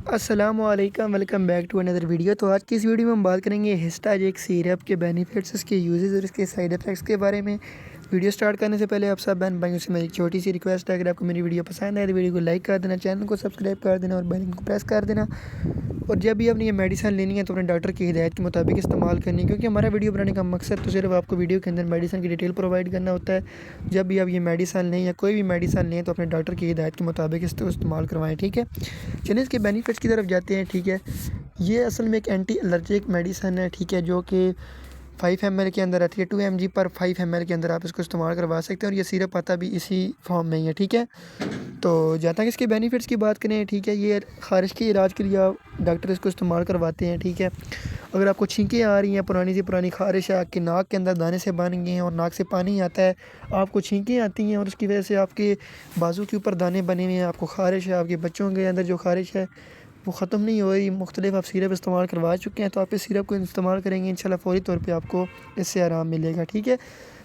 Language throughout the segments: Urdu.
السلام علیکم، welcome back to another video. تو آج کی اس ویڈیو میں ہم بات کریں گے ہسٹاجیک سیرپ کے بینیفٹس، اس کے یوزز اور اس کے سائیڈ افیکٹس کے بارے میں۔ ویڈیو سٹارٹ کرنے سے پہلے آپ سب بہن بھائیوں سے میری چھوٹی سی ریکویسٹ ہے، اگر آپ کو میری ویڈیو پسند ہے تو ویڈیو کو لائک کر دینا، چینل کو سبسکرائب کر دینا اور بیل آئکن کو پریس کر دینا۔ اور جب بھی آپ نے یہ میڈیسن لینی ہے تو اپنے ڈاکٹر کی ہدایت کے مطابق استعمال کرنی ہے، کیونکہ ہمارا ویڈیو بنانے کا مقصد تو صرف آپ کو ویڈیو کے اندر میڈیسن کی ڈیٹیل پرووائڈ کرنا ہوتا ہے۔ جب بھی آپ یہ میڈیسن لیں یا کوئی بھی میڈیسن لیں تو اپنے ڈاکٹر کی ہدایت کے مطابق اس کو استعمال کروائیں، ٹھیک ہے۔ چلیے اس کے بینیفٹس کی طرف جاتے ہیں، ٹھیک ہے۔ یہ اصل میں ایک اینٹی الرجک میڈیسن ہے، ٹھیک ہے، جو کہ 5 ml کے اندر آتی ہے، 2 mg پر 5 ml کے اندر آپ اس کو استعمال کروا سکتے ہیں، اور یہ سیرپ آتا بھی اسی فارم میں ہی ہے، ٹھیک ہے۔ تو جہاں تک اس کے بینیفٹس کی بات کریں، ٹھیک ہے، یہ خارش کے علاج کے لیے آپ ڈاکٹر اس کو استعمال کرواتے ہیں، ٹھیک ہے۔ اگر آپ کو چھینکیں آ رہی ہیں، پرانی سے پرانی خارش ہے، آپ کے ناک کے اندر دانے سے بن گئے ہیں اور ناک سے پانی آتا ہے، آپ کو چھینکیں آتی ہیں اور اس کی وجہ سے آپ کے بازو کے اوپر دانے بنے ہوئے ہیں، آپ کو خارش ہے، آپ کے بچوں کے اندر جو خارش ہے وہ ختم نہیں ہو رہی، مختلف آپ سیرپ استعمال کروا چکے ہیں، تو آپ اس سیرپ کو استعمال کریں گے انشاءاللہ فوری طور پہ آپ کو اس سے آرام ملے گا، ٹھیک ہے۔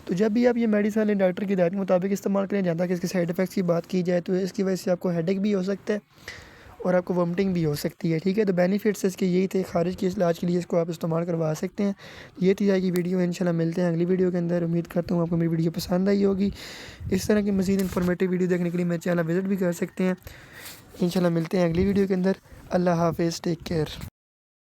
تو جب بھی آپ یہ میڈیسن لیں ڈاکٹر کی ہدایت کے مطابق استعمال کریں۔ جہاں تک اس کے سائیڈ افیکٹس کی بات کی جائے تو اس کی وجہ سے آپ کو ہیڈ ایک بھی ہو سکتا ہے اور آپ کو وومٹنگ بھی ہو سکتی ہے، ٹھیک ہے۔ تو بینیفٹس اس کے یہی تھے، خارج کے علاج کے لیے اس کو آپ استعمال کروا سکتے ہیں۔ یہ تھی آج کی ویڈیو، انشاءاللہ ملتے ہیں اگلی ویڈیو کے اندر۔ امید کرتا ہوں آپ کو میری ویڈیو پسند آئی ہوگی۔ اس طرح کی مزید انفارمیٹیو ویڈیو دیکھنے کے لیے میرے چینل وزٹ بھی کر سکتے ہیں۔ انشاءاللہ ملتے ہیں اگلی ویڈیو کے اندر۔ اللہ حافظ، ٹیک کیئر۔